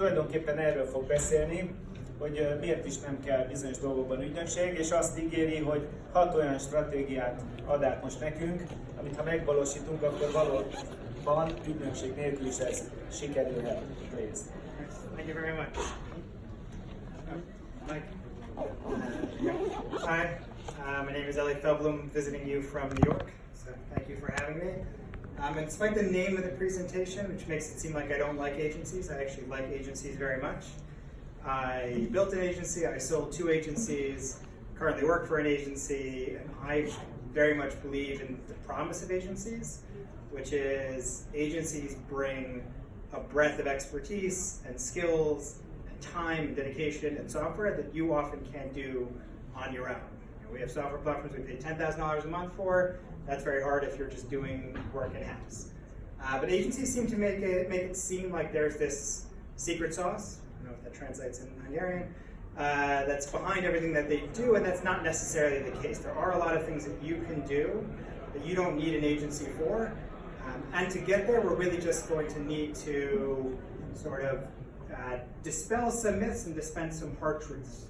tulajdonképpen erről fog beszélni, hogy miért is nem kell bizonyos dolgokban ügynökség, és azt ígéri, hogy 6 olyan stratégiát ad át most nekünk, amit ha megvalósítunk, akkor valóban ügynökség nélkül is ez sikerülhet. Please. Thank you very much. Mike. Hi, my name is Feldblum, visiting you from New York, so thank you for having me. And despite the name of the presentation, which makes it seem like I don't like agencies, I actually like agencies very much. I built an agency, I sold 2 agencies, currently work for an agency, and I very much believe in the promise of agencies, which is agencies bring a breadth of expertise and skills and time and dedication and software that you often can't do on your own. We have software platforms we pay $10,000 a month for. That's very hard if you're just doing work in-house. But agencies seem to make it seem like there's this secret sauce, I don't know if that translates in Hungarian, that's behind everything that they do, and that's not necessarily the case. There are a lot of things that you can do that you don't need an agency for. And to get there, we're really just going to need to sort of dispel some myths and dispense some hard truths.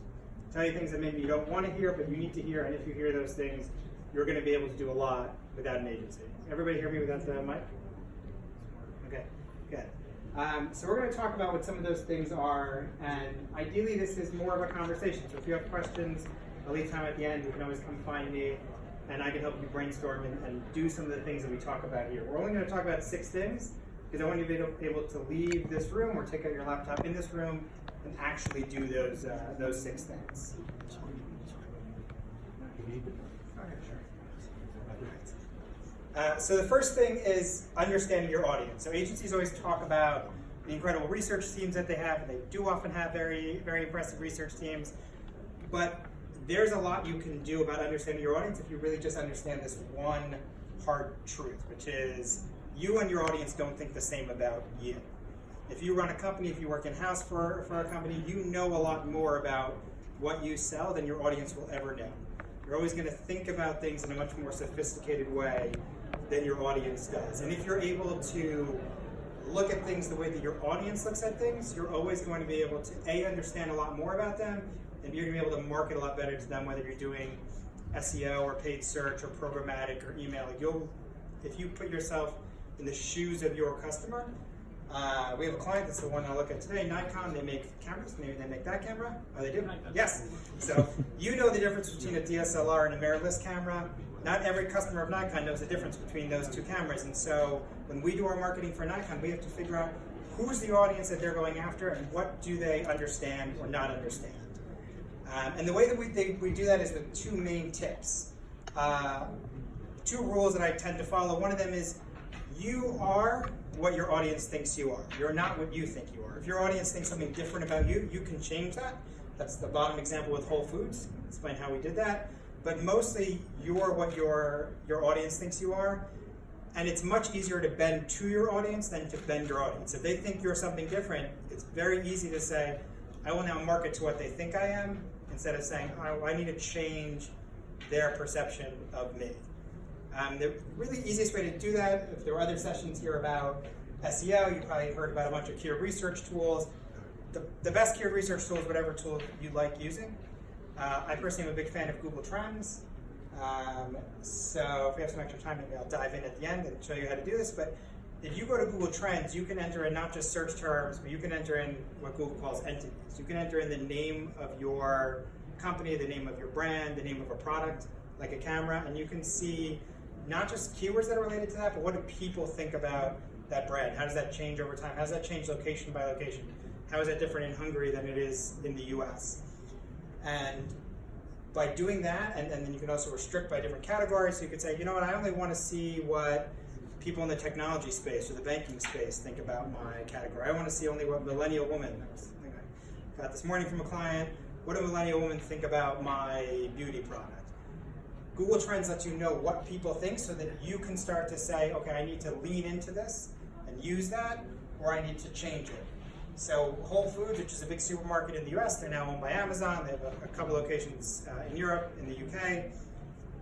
Tell you things that maybe you don't want to hear, but you need to hear, and if you hear those things, you're going to be able to do a lot without an agency. Everybody hear me without the mic? Okay, good. So we're going to talk about what some of those things are, and ideally this is more of a conversation. So if you have questions, I'll leave time at the end. You can always come find me, and I can help you brainstorm and do some of the things that we talk about here. We're only going to talk about 6 things, because I want you to be able to leave this room or take out your laptop in this room and actually do those 6 things. So the first thing is understanding your audience. So agencies always talk about the incredible research teams that they have, and they do often have very, very impressive research teams. But there's a lot you can do about understanding your audience if you really just understand this one hard truth, which is you and your audience don't think the same about you. If you run a company, if you work in-house for a company, you know a lot more about what you sell than your audience will ever know. You're always going to think about things in a much more sophisticated way than your audience does. And if you're able to look at things the way that your audience looks at things, you're always going to be able to A, understand a lot more about them, and you're going to be able to market a lot better to them, whether you're doing SEO or paid search or programmatic or email. If you put yourself in the shoes of your customer, we have a client that's the one I look at today, Nikon. They make cameras. Maybe they make that camera. Oh, they do? Yes. So you know the difference between a DSLR and a mirrorless camera. Not every customer of Nikon knows the difference between those 2 cameras. And so when we do our marketing for Nikon, we have to figure out who's the audience that they're going after and what do they understand or not understand. And the way that we do that is with 2 main tips. 2 rules that I tend to follow. One of them is you are what your audience thinks you are. You're not what you think you are. If your audience thinks something different about you, you can change that. That's the bottom example with Whole Foods. I'll explain how we did that. But mostly, you're what your audience thinks you are. And it's much easier to bend to your audience than to bend your audience. If they think you're something different, it's very easy to say, I will now market to what they think I am, instead of saying, I need to change their perception of me. The really easiest way to do that, if there were other sessions here about SEO, you probably heard about a bunch of keyword research tools. The best keyword research tool is whatever tool you like using. I personally am a big fan of Google Trends. So if we have some extra time, maybe I'll dive in at the end and show you how to do this. But if you go to Google Trends, you can enter in not just search terms, but you can enter in what Google calls entities. You can enter in the name of your company, the name of your brand, the name of a product, like a camera, and you can see not just keywords that are related to that, but what do people think about that brand? How does that change over time? How does that change location by location? How is that different in Hungary than it is in the US? And by doing that, and then you can also restrict by different categories, so you could say, you know what, I only want to see what people in the technology space or the banking space think about my category. I want to see only what millennial women, I got this morning from a client, what do millennial women think about my beauty product? Google Trends lets you know what people think so that you can start to say, okay, I need to lean into this and use that, or I need to change it. So Whole Foods, which is a big supermarket in the US, they're now owned by Amazon. They have a couple locations in Europe, in the UK.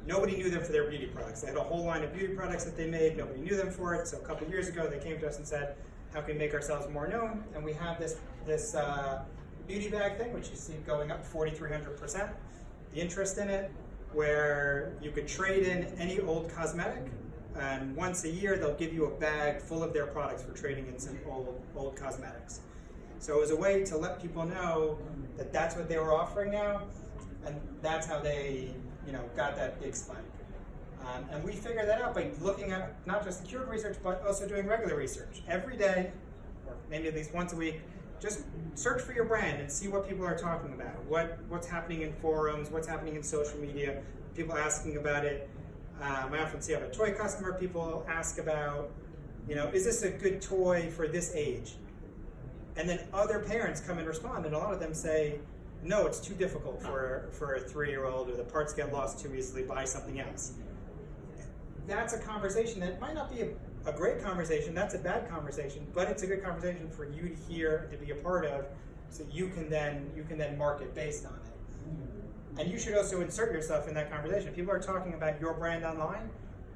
Nobody knew them for their beauty products. They had a whole line of beauty products that they made. Nobody knew them for it. So a couple years ago, they came to us and said, how can we make ourselves more known? And we have this this beauty bag thing, which you see going up 4,300%. The interest in it, where you could trade in any old cosmetic, and once a year they'll give you a bag full of their products for trading in some old cosmetics. So it was a way to let people know that that's what they were offering now, and that's how they, got that big spike. And we figured that out by looking at not just the keyword research, but also doing regular research. Every day, or maybe at least once a week, just search for your brand and see what people are talking about. What's happening in forums, what's happening in social media, people asking about it. I often see, I'm a toy customer, people ask about, is this a good toy for this age? And then other parents come and respond, and a lot of them say, no, it's too difficult for a 3-year-old, or the parts get lost too easily, buy something else. That's a conversation that might not be a great conversation, that's a bad conversation, but it's a good conversation for you to hear, to be a part of, so you can then market based on it. And you should also insert yourself in that conversation. If people are talking about your brand online,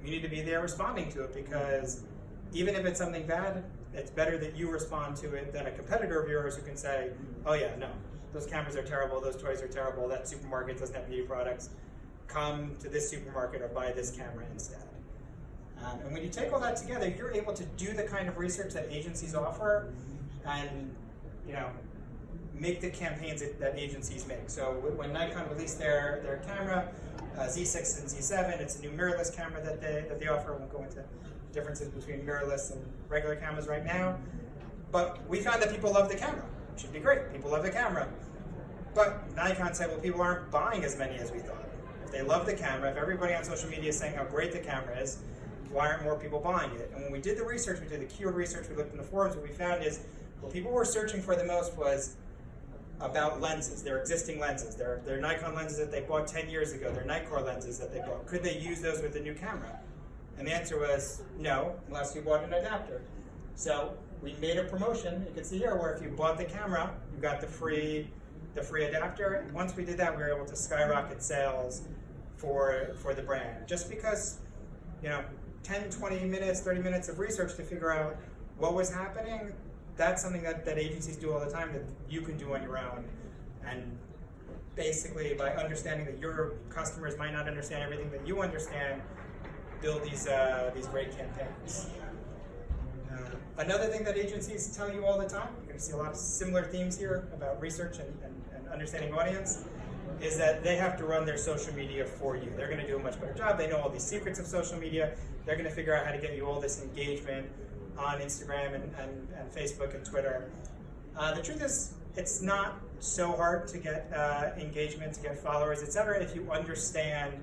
you need to be there responding to it, because even if it's something bad, it's better that you respond to it than a competitor of yours who can say, oh yeah, no, those cameras are terrible, those toys are terrible, that supermarket doesn't have beauty products, come to this supermarket or buy this camera instead. And when you take all that together, you're able to do the kind of research that agencies offer and make the campaigns that agencies make. So when Nikon released their camera, Z6 and Z7, it's a new mirrorless camera that they offer. I won't go into differences between mirrorless and regular cameras right now. But we found that people love the camera. It should be great. People love the camera. But Nikon said, well, people aren't buying as many as we thought. If they love the camera, if everybody on social media is saying how great the camera is, why aren't more people buying it? And when we did the research, we did the keyword research, we looked in the forums, what we found is what people were searching for the most was about lenses, their existing lenses, their Nikon lenses that they bought 10 years ago, their Nikkor lenses that they bought. Could they use those with the new camera? And the answer was no, unless you bought an adapter. So we made a promotion, you can see here, where if you bought the camera, you got the free adapter. And once we did that, we were able to skyrocket sales for the brand. Just because, 10, 20 minutes, 30 minutes of research to figure out what was happening, that's something that agencies do all the time that you can do on your own. And basically, by understanding that your customers might not understand everything that you understand, build these great campaigns. Another thing that agencies tell you all the time, you're going to see a lot of similar themes here about research and understanding audience, is that they have to run their social media for you. They're going to do a much better job. They know all these secrets of social media. They're going to figure out how to get you all this engagement on Instagram and Facebook and Twitter. The truth is, it's not so hard to get engagement, to get followers, etc. if you understand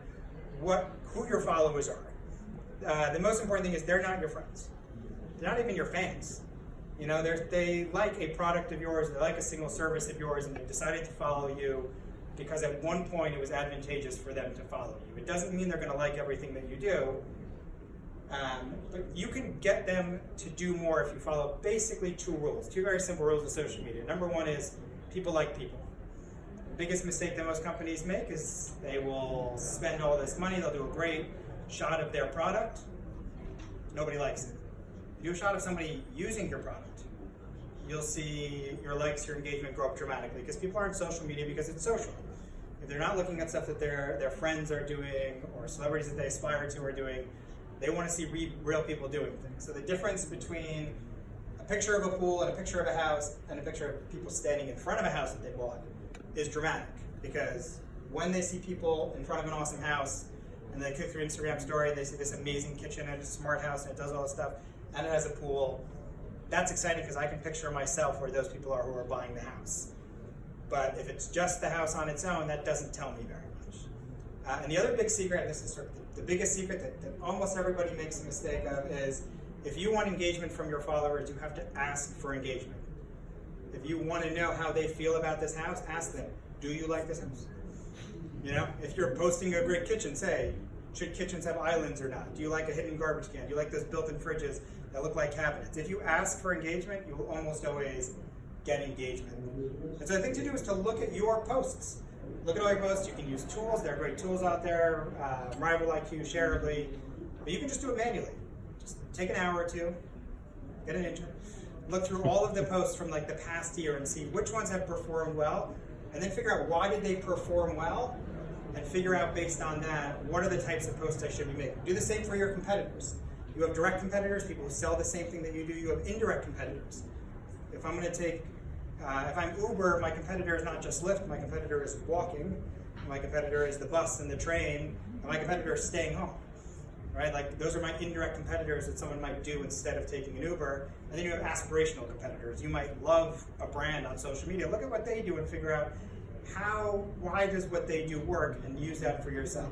who your followers are. The most important thing is they're not your friends. They're not even your fans. They like a product of yours, they like a single service of yours, and they decided to follow you because at one point it was advantageous for them to follow you. It doesn't mean they're going to like everything that you do, but you can get them to do more if you follow basically 2 rules, 2 very simple rules of social media. Number 1 is people like people. The biggest mistake that most companies make is they will spend all this money, they'll do a great shot of their product, nobody likes it. If you do a shot of somebody using your product, you'll see your likes, your engagement grow up dramatically, because people are on social media because it's social. If they're not looking at stuff that their friends are doing or celebrities that they aspire to are doing, they want to see real people doing things. So the difference between a picture of a pool and a picture of a house and a picture of people standing in front of a house that they bought is dramatic, because when they see people in front of an awesome house and they click through Instagram story and they see this amazing kitchen and a smart house and it does all this stuff and it has a pool, that's exciting because I can picture myself where those people are who are buying the house. But if it's just the house on its own, that doesn't tell me very much. And the other big secret, and this is sort of the biggest secret that almost everybody makes a mistake of, is if you want engagement from your followers, you have to ask for engagement. If you want to know how they feel about this house, ask them, do you like this house? If you're posting a great kitchen, say, should kitchens have islands or not? Do you like a hidden garbage can? Do you like those built-in fridges that look like cabinets? If you ask for engagement, you will almost always get engagement. And so the thing to do is to look at your posts. Look at all your posts. You can use tools. There are great tools out there, Rival IQ, Shareably, but you can just do it manually. Just take an hour or 2, get an intern, look through all of the posts from like the past year and see which ones have performed well, and then figure out why did they perform well, and figure out based on that, what are the types of posts I should be making. Do the same for your competitors. You have direct competitors, people who sell the same thing that you do. You have indirect competitors. If I'm going to take, if I'm Uber, my competitor is not just Lyft, my competitor is walking, my competitor is the bus and the train, and my competitor is staying home. Right? Like those are my indirect competitors that someone might do instead of taking an Uber. And then you have aspirational competitors. You might love a brand on social media. Look at what they do and figure out why does what they do work, and use that for yourself.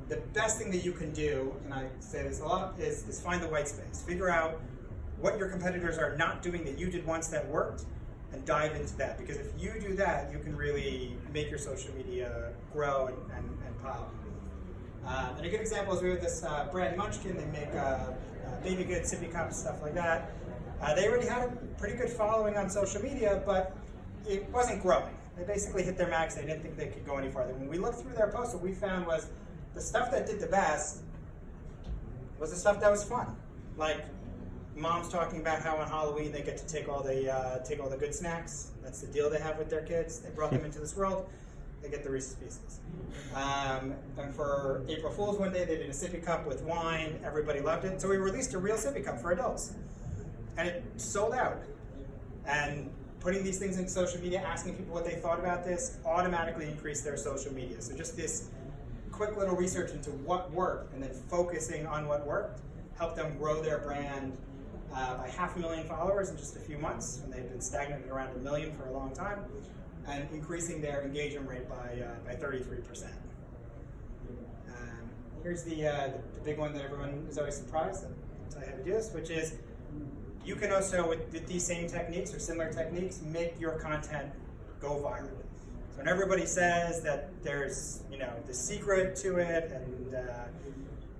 The best thing that you can do, and I say this a lot, is find the white space. Figure out what your competitors are not doing that you did once that worked, and dive into that. Because if you do that, you can really make your social media grow and pop. And a good example is we have this brand Munchkin. They make baby goods, sippy cups, stuff like that. They already had a pretty good following on social media, but it wasn't growing. They basically hit their max. They didn't think they could go any farther. When we looked through their posts, what we found was the stuff that did the best was the stuff that was fun. Like moms talking about how on Halloween they get to take all the good snacks. That's the deal they have with their kids. They brought them into this world. They get the Reese's Pieces. And for April Fool's one day, they did a sippy cup with wine. Everybody loved it. So we released a real sippy cup for adults. And it sold out. And putting these things in social media, asking people what they thought about this, automatically increased their social media. So just this quick little research into what worked and then focusing on what worked helped them grow their brand by 500,000 followers in just a few months, when they've been stagnant at around 1 million for a long time, and increasing their engagement rate by 33%. Here's the big one that everyone is always surprised that I had to do this, which is you can also, with these same techniques or similar techniques, make your content go viral. So when everybody says that there's the secret to it, and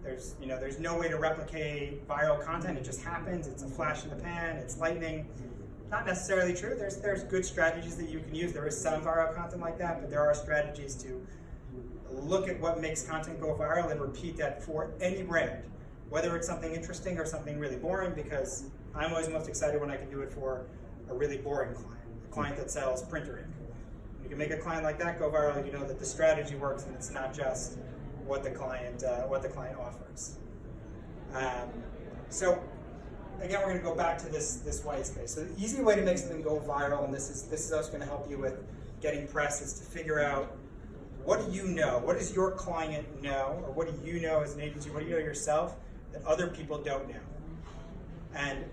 there's no way to replicate viral content, it just happens, it's a flash in the pan, it's lightning. Not necessarily true. There's good strategies that you can use. There is some viral content like that, but there are strategies to look at what makes content go viral and repeat that for any brand, whether it's something interesting or something really boring, because I'm always most excited when I can do it for a really boring client, a client that sells printer ink. You can make a client like that go viral, you know that the strategy works and it's not just what the client offers. So again, we're going to go back to this white space. So the easy way to make something go viral, and this is also going to help you with getting press, is to figure out, what do you know? What does your client know? Or what do you know as an agency? What do you know yourself that other people don't know? And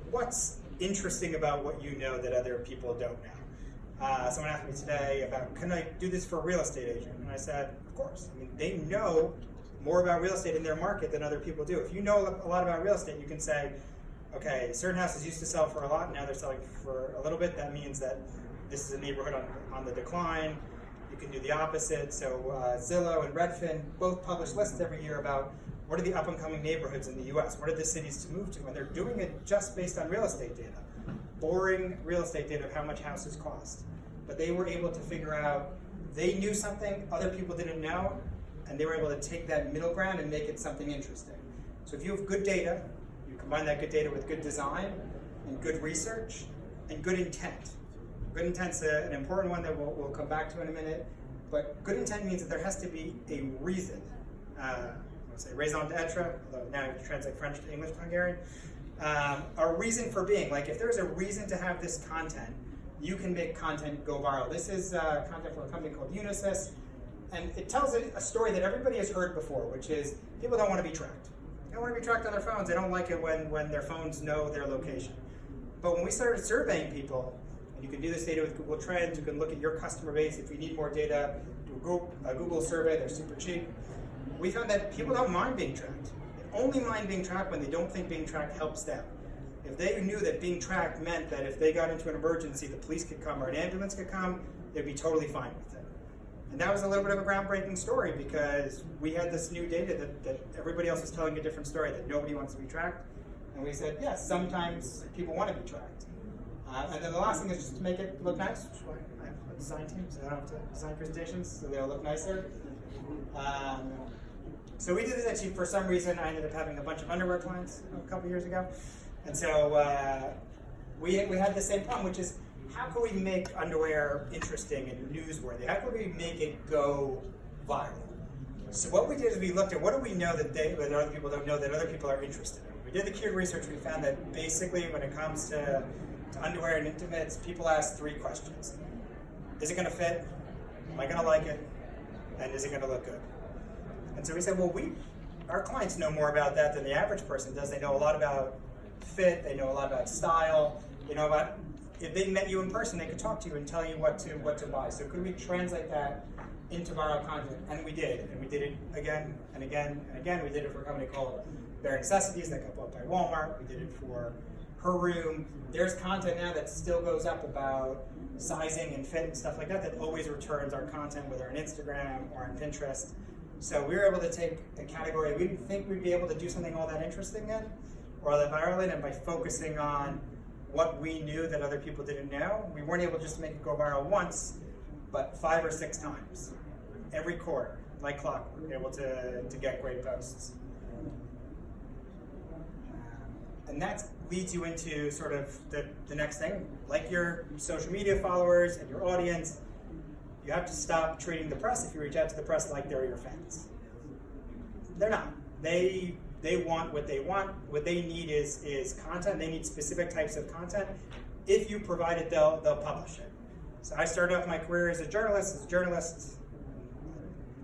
what's interesting about what you know that other people don't know? Someone asked me today about, can I do this for a real estate agent? And I said, of course. I mean, they know more about real estate in their market than other people do. If you know a lot about real estate, you can say, okay, certain houses used to sell for a lot, now they're selling for a little bit. That means that this is a neighborhood on the decline. You can do the opposite. So Zillow and Redfin both publish lists every year about what are the up-and-coming neighborhoods in the US, what are the cities to move to, and they're doing it just based on real estate data. Boring real estate data of how much houses cost. But they were able to figure out, they knew something other people didn't know, and they were able to take that middle ground and make it something interesting. So if you have good data, you combine that good data with good design, and good research, and good intent. Good intent's an important one that we'll come back to in a minute, but good intent means that there has to be a reason. I'll say raison d'etre, although now you have to translate French to English to Hungarian. A reason for being. Like if there's a reason to have this content, you can make content go viral. This is content from a company called Unisys, and it tells a story that everybody has heard before, which is people don't want to be tracked. They don't want to be tracked on their phones. They don't like it when their phones know their location. But when we started surveying people, and you can do this data with Google Trends, you can look at your customer base. If you need more data, do a Google survey, they're super cheap. We found that people don't mind being tracked. They only mind being tracked when they don't think being tracked helps them. If they knew that being tracked meant that if they got into an emergency, the police could come or an ambulance could come, they'd be totally fine with it. And that was a little bit of a groundbreaking story, because we had this new data that everybody else was telling a different story, that nobody wants to be tracked. And we said, yes, sometimes people want to be tracked. And then the last thing is just to make it look nice, which is why I have a design team, so I don't have to design presentations, so they all look nicer. So we did this actually for some reason. I ended up having a bunch of underwear clients a couple years ago. And so we had the same problem, which is how can we make underwear interesting and newsworthy? How can we make it go viral? So what we did is we looked at what do we know that other people don't know that other people are interested in. We did the keyword research. We found that basically when it comes to underwear and intimates, people ask 3 questions. Is it going to fit? Am I going to like it? And is it going to look good? And so we said, well, our clients know more about that than the average person does. They know a lot about fit. They know a lot about style. They know about, if they met you in person, they could talk to you and tell you what to buy. So could we translate that into viral content? And we did. And we did it again and again and again. We did it for a company called Bare Necessities that got bought by Walmart. We did it for Her Room. There's content now that still goes up about sizing and fit and stuff like that that always returns our content, whether on Instagram or on Pinterest. So we were able to take a category we didn't think we'd be able to do something all that interesting in or all that viral in, and by focusing on what we knew that other people didn't know, we weren't able just to make it go viral once, but 5 or 6 times every quarter, like clockwork, able to get great posts. And that leads you into sort of the next thing. Like your social media followers and your audience, you have to stop treating the press, if you reach out to the press, like they're your fans. They're not. They want what they want. What they need is content. They need specific types of content. If you provide it, they'll publish it. So I started off my career as a journalist,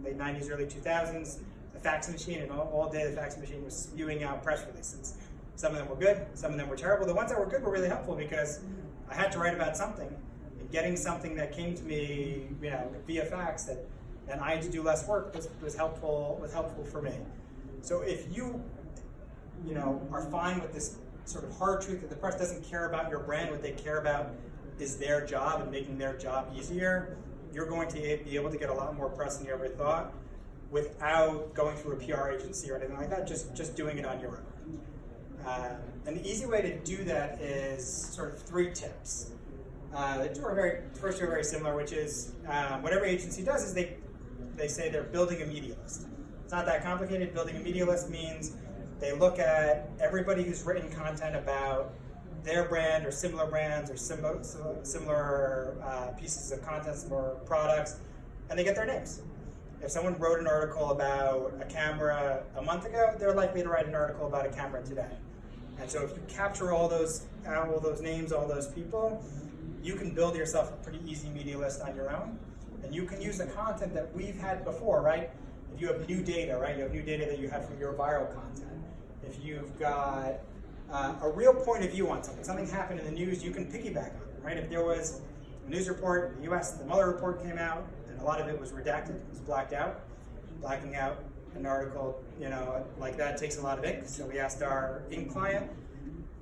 late 90s, early 2000s, the fax machine, and all day the fax machine was spewing out press releases. Some of them were good, some of them were terrible. The ones that were good were really helpful because I had to write about something. And getting something that came to me, via fax that I had to do less work was helpful for me. So if you are fine with this sort of hard truth that the press doesn't care about your brand, what they care about is their job and making their job easier, you're going to be able to get a lot more press than you ever thought without going through a PR agency or anything like that, just doing it on your own. And the easy way to do that is sort of 3 tips. The first two are very similar, which is what every agency does is they say they're building a media list. It's not that complicated. Building a media list means they look at everybody who's written content about their brand or similar brands or similar pieces of content or products, and they get their names. If someone wrote an article about a camera a month ago, they're likely to write an article about a camera today. And so if you capture all those names, all those people, you can build yourself a pretty easy media list on your own. And you can use the content that we've had before, right? If you have new data, right? You have new data that you have from your viral content. If you've got a real point of view on something happened in the news, you can piggyback on it, right? If there was a news report in the US, the Mueller report came out, and a lot of it was redacted, it was blacked out. Blacking out an article, like that takes a lot of ink. So we asked our ink client,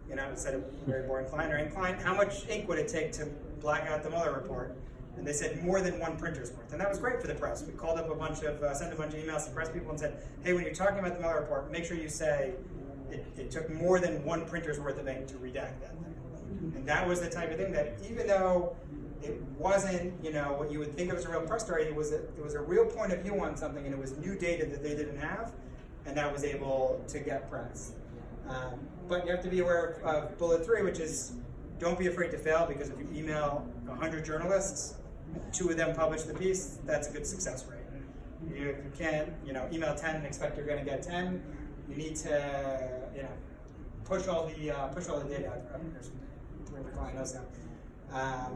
instead of a very boring client, our ink client, how much ink would it take to black out the Mueller report? And they said more than 1 printer's worth. And that was great for the press. We called up sent a bunch of emails to press people and said, hey, when you're talking about the Mueller report, make sure you say it took more than 1 printer's worth of ink to redact that thing. And that was the type of thing that even though it wasn't, what you would think of as a real press story, it was a real point of view on something, and it was new data that they didn't have, and that was able to get press. But you have to be aware of bullet 3, which is don't be afraid to fail, because if you email 100 journalists, 2 of them publish the piece, that's a good success rate. You can't, email 10 and expect you're going to get 10. You need to, push all the data out. There's the client knows now.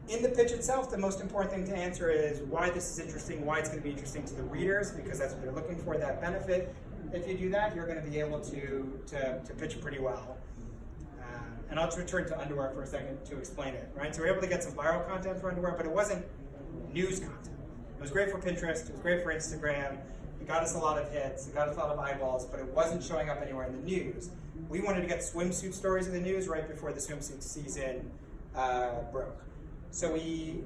In the pitch itself, the most important thing to answer is why this is interesting, why it's going to be interesting to the readers, because that's what they're looking for, that benefit. If you do that, you're going to be able to pitch pretty well. And I'll return to underwear for a second to explain it, right? So we're able to get some viral content for underwear, but it wasn't news content. It was great for Pinterest, it was great for Instagram, it got us a lot of hits, it got us a lot of eyeballs, but it wasn't showing up anywhere in the news. We wanted to get swimsuit stories in the news right before the swimsuit season broke. So we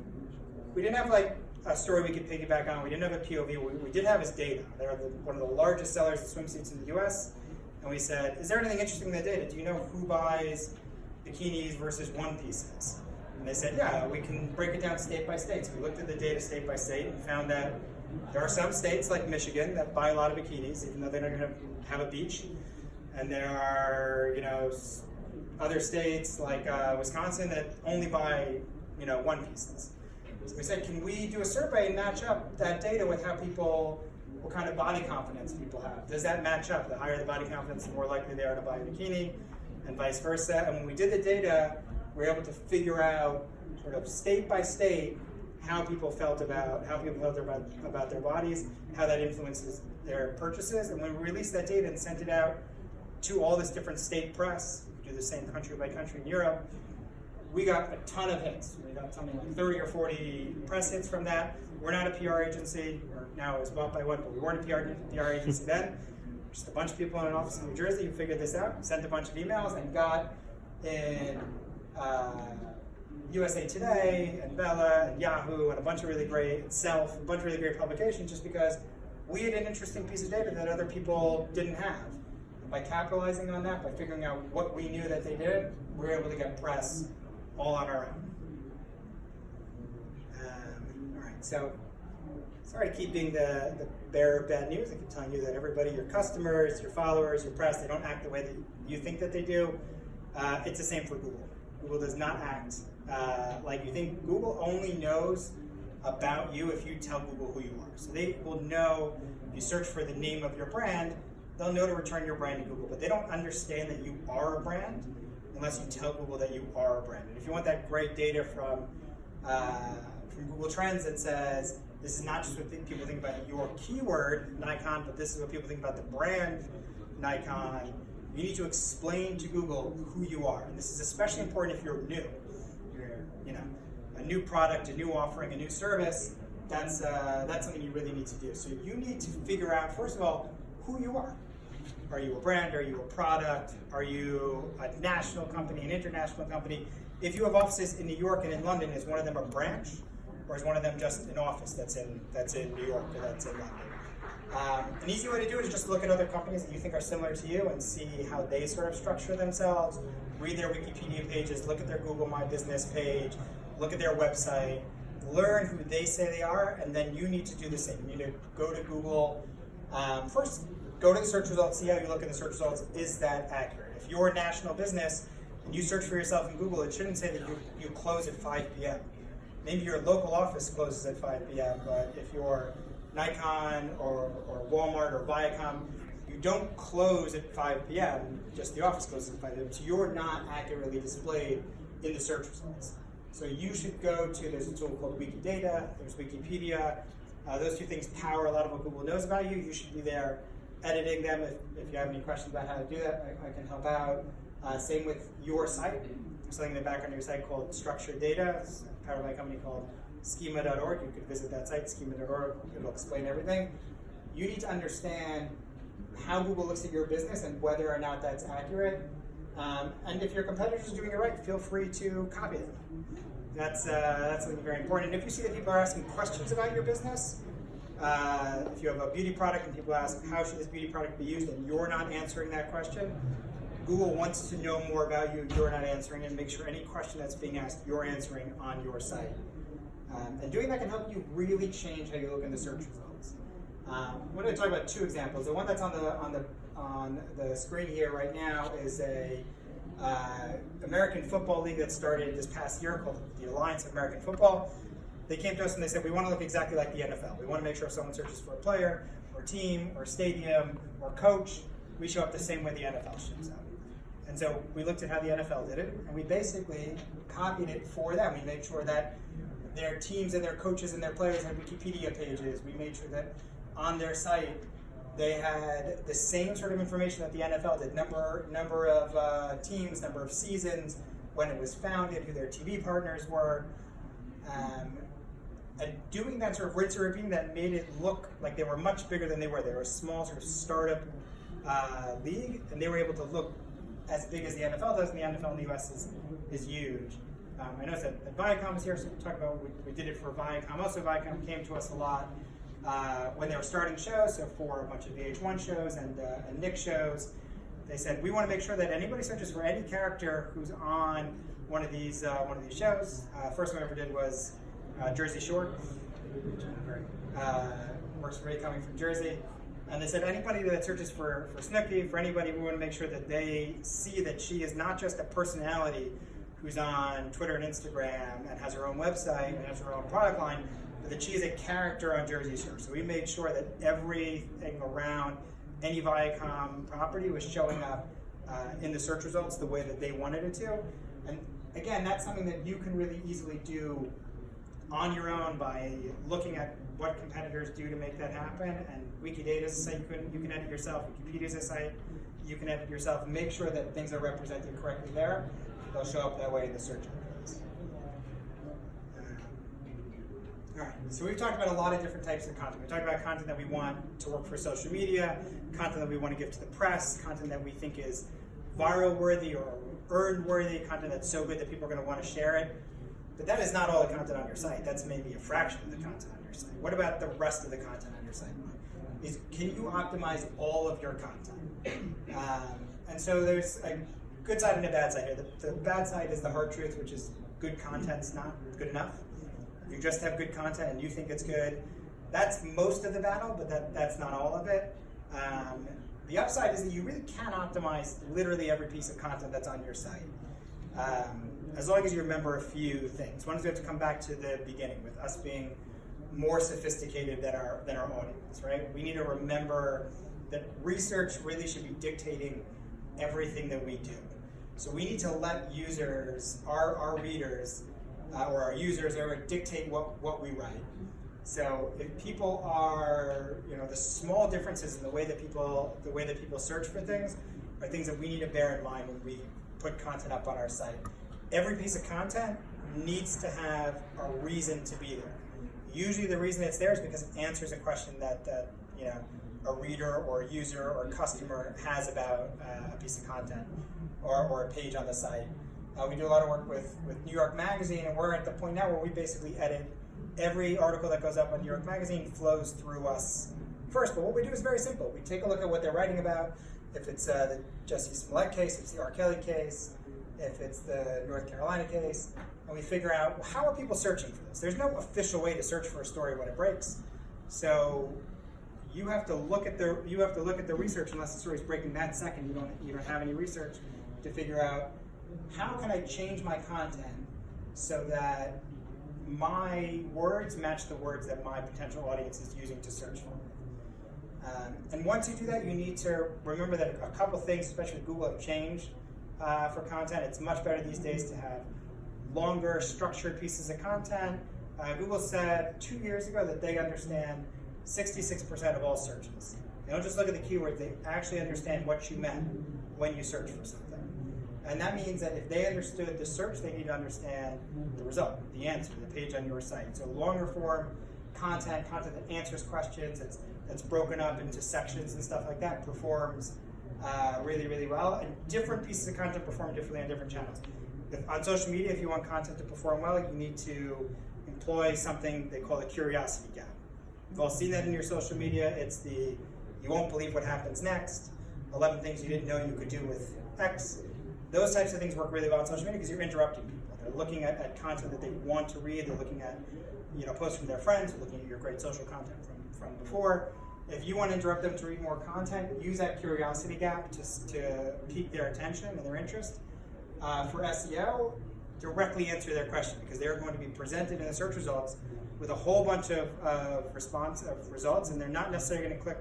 didn't have like a story we could piggyback on, we didn't have a POV, what we did have is data. They're one of the largest sellers of swimsuits in the US, and we said, is there anything interesting in that data? Do you know who buys bikinis versus one pieces? And they said, yeah, we can break it down state by state. So we looked at the data state by state and found that there are some states like Michigan that buy a lot of bikinis, even though they're not going to have a beach. And there are, other states like Wisconsin that only buy, one pieces. So we said, can we do a survey and match up that data with what kind of body confidence people have? Does that match up? The higher the body confidence, the more likely they are to buy a bikini, and vice versa. And when we did the data, we were able to figure out sort of state by state how people felt about their bodies, how that influences their purchases. And when we released that data and sent it out to all this different state press, we do the same country by country in Europe, we got a ton of hits. We got something like 30 or 40 press hits from that. We're not a PR agency, or now it was bought by one, but we weren't a PR agency then. Just a bunch of people in an office in New Jersey who figured this out, sent a bunch of emails, and got in USA Today and Bella and Yahoo and a bunch of really great publications, just because we had an interesting piece of data that other people didn't have. And by capitalizing on that, by figuring out what we knew that they did, we were able to get press all on our own. All right, so sorry to keep being the bearer of bad news. I keep telling you that everybody, your customers, your followers, your press, they don't act the way that you think that they do. It's the same for Google. Google does not act like you think. Google only knows about you if you tell Google who you are. So they will know, if you search for the name of your brand, they'll know to return your brand to Google, but they don't understand that you are a brand unless you tell Google that you are a brand. And if you want that great data from Google Trends that says, this is not just what people think about your keyword, Nikon, but this is what people think about the brand Nikon, you need to explain to Google who you are. And this is especially important if you're new. You're, a new product, a new offering, a new service. That's something you really need to do. So you need to figure out, first of all, who you are. Are you a brand? Are you a product? Are you a national company, an international company? If you have offices in New York and in London, is one of them a branch, or is one of them just an office that's in New York or that's in London? An easy way to do it is just look at other companies that you think are similar to you and see how they sort of structure themselves. Read their Wikipedia pages, look at their Google My Business page, look at their website, learn who they say they are, and then you need to do the same. You need to go to Google. First, go to the search results, see how you look at the search results. Is that accurate? If you're a national business and you search for yourself in Google, it shouldn't say that you close at 5 p.m. Maybe your local office closes at 5 p.m., but if you're Nikon or Walmart or Viacom, you don't close at 5 p.m., just the office closes at 5 p.m., so you're not accurately displayed in the search results. So you should go to, there's a tool called Wikidata, there's Wikipedia. Those two things power a lot of what Google knows about you. You should be there editing them. If you have any questions about how to do that, I can help out. Same with your site. There's something in the background of your site called structured data. It's powered by a company called schema.org. You could visit that site, schema.org. It'll explain everything. You need to understand how Google looks at your business and whether or not that's accurate. And if your competitors are doing it right, feel free to copy them. That's something very important. And if you see that people are asking questions about your business, if you have a beauty product and people ask, how should this beauty product be used, and you're not answering that question, Google wants to know more about you, you're not answering it, and make sure any question that's being asked, you're answering on your site. And doing that can help you really change how you look in the search results. I'm going to talk about two examples. The one that's on the screen here right now is a American Football League that started this past year called the Alliance of American Football. They came to us and they said, we want to look exactly like the NFL. We want to make sure if someone searches for a player, or team, or stadium, or coach, we show up the same way the NFL shows up. And so we looked at how the NFL did it, and we basically copied it for them. We made sure that their teams and their coaches and their players had Wikipedia pages. We made sure that on their site they had the same sort of information that the NFL did, number of teams, number of seasons, when it was founded, who their TV partners were. And doing that sort of rinse and repeat, that made it look like they were much bigger than they were. They were a small sort of startup league, and they were able to look as big as the NFL does, and the NFL in the US is huge. I noticed that Viacom was here, so we'll talk about, we did it for Viacom. Also, Viacom came to us a lot when they were starting shows, so for a bunch of VH1 shows and Nick shows. They said, we want to make sure that anybody searches for any character who's on one of these shows. First one I ever did was Jersey Shore. Works for me coming from Jersey. And they said anybody that searches for Snooki, for anybody, we want to make sure that they see that she is not just a personality who's on Twitter and Instagram and has her own website and has her own product line, but that she is a character on Jersey Shore. So we made sure that everything around any Viacom property was showing up in the search results the way that they wanted it to. And again, that's something that you can really easily do on your own by looking at what competitors do to make that happen. And Wikidata is a site you can edit yourself. Wikipedia is a site you can edit yourself. Make sure that things are represented correctly there. They'll show up that way in the search results. All right, so we've talked about a lot of different types of content. We talked about content that we want to work for social media, content that we want to give to the press, content that we think is viral worthy or earned worthy, content that's so good that people are going to want to share it. But that is not all the content on your site. That's maybe a fraction of the content on your site. What about the rest of the content on your site? Can you optimize all of your content? And so there's a good side and a bad side here. The bad side is the hard truth, which is good content's not good enough. If you just have good content and you think it's good, that's most of the battle, but that's not all of it. The upside is that you really can optimize literally every piece of content that's on your site. As long as you remember a few things. One is we have to come back to the beginning with us being more sophisticated than our audience, right? We need to remember that research really should be dictating everything that we do. So we need to let users, our readers, or our users, dictate what we write. So if people are, the small differences in the way that people search for things are things that we need to bear in mind when we put content up on our site. Every piece of content needs to have a reason to be there. Usually the reason it's there is because it answers a question that a reader or a user or a customer has about a piece of content or a page on the site. We do a lot of work with New York Magazine, and we're at the point now where we basically edit every article that goes up on New York Magazine flows through us first. But what we do is very simple. We take a look at what they're writing about. If it's the Jussie Smollett case, if it's the R. Kelly case, if it's the North Carolina case, and we figure out how are people searching for this. There's no official way to search for a story when it breaks. So you have to look at the research unless the story is breaking that second. You don't have any research to figure out how can I change my content so that my words match the words that my potential audience is using to search for. And once you do that, you need to remember that a couple things, especially Google, have changed for content. It's much better these days to have longer, structured pieces of content. Google said 2 years ago that they understand 66% of all searches. They don't just look at the keywords, they actually understand what you meant when you search for something. And that means that if they understood the search, they need to understand the result, the answer, the page on your site. So longer form content that answers questions, that's broken up into sections and stuff like that, performs really, really well. And different pieces of content perform differently on different channels. On social media, if you want content to perform well, you need to employ something they call the curiosity gap. You've all seen that in your social media. It's the, you won't believe what happens next, 11 things you didn't know you could do with X. Those types of things work really well on social media because you're interrupting people. They're looking at content that they want to read. They're looking at posts from their friends. They're looking at your great social content from before. If you want to interrupt them to read more content, use that curiosity gap to pique their attention and their interest. For SEO, directly answer their question because they're going to be presented in the search results with a whole bunch of results, and they're not necessarily going to click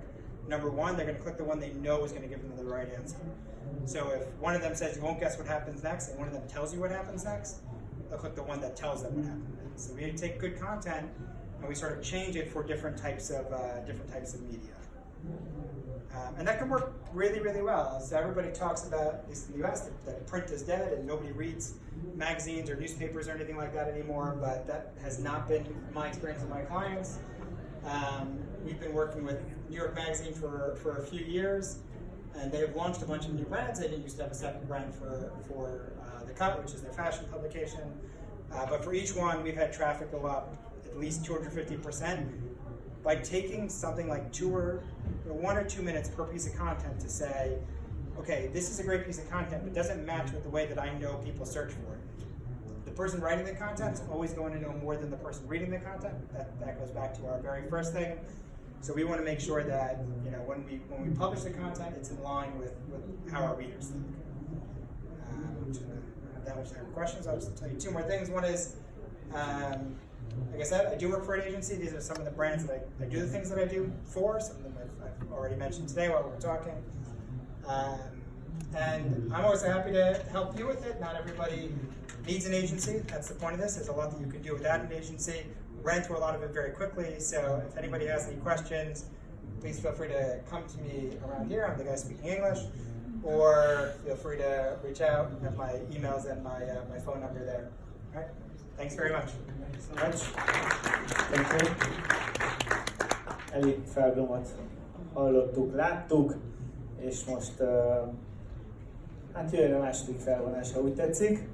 number one. They're going to click the one they know is going to give them the right answer. So if one of them says you won't guess what happens next, and one of them tells you what happens next, they'll click the one that tells them what happens next. So we take good content and we sort of change it for different types of media. And that can work really, really well. So everybody talks about, at least in the US, that print is dead and nobody reads magazines or newspapers or anything like that anymore, but that has not been my experience with my clients. We've been working with New York Magazine for a few years, and they have launched a bunch of new brands. They didn't used to have a separate brand for The Cut, which is their fashion publication. But for each one, we've had traffic go up at least 250% by taking something like 1 or 2 minutes per piece of content to say, okay, this is a great piece of content, but doesn't match with the way that I know people search for it. The person writing the content is always going to know more than the person reading the content. That goes back to our very first thing. So we want to make sure that when we publish the content, it's in line with how our readers think. That much time for questions. I'll just tell you two more things. One is, like I said, I do work for an agency. These are some of the brands that I do the things that I do for. Some of them I've already mentioned today while we were talking. And I'm always happy to help you with it. Not everybody needs an agency. That's the point of this. There's a lot that you can do without an agency. Run into a lot of it very quickly. So if anybody has any questions, please feel free to come to me around here. I'm the guy speaking English. Or feel free to reach out. I have my emails and my phone number there. All right. Thanks very much. Thanks so much. Thank you. Eli Feldblumot hallottuk, láttuk, és most hát jöjjön a második felvonás, ha úgy tetszik.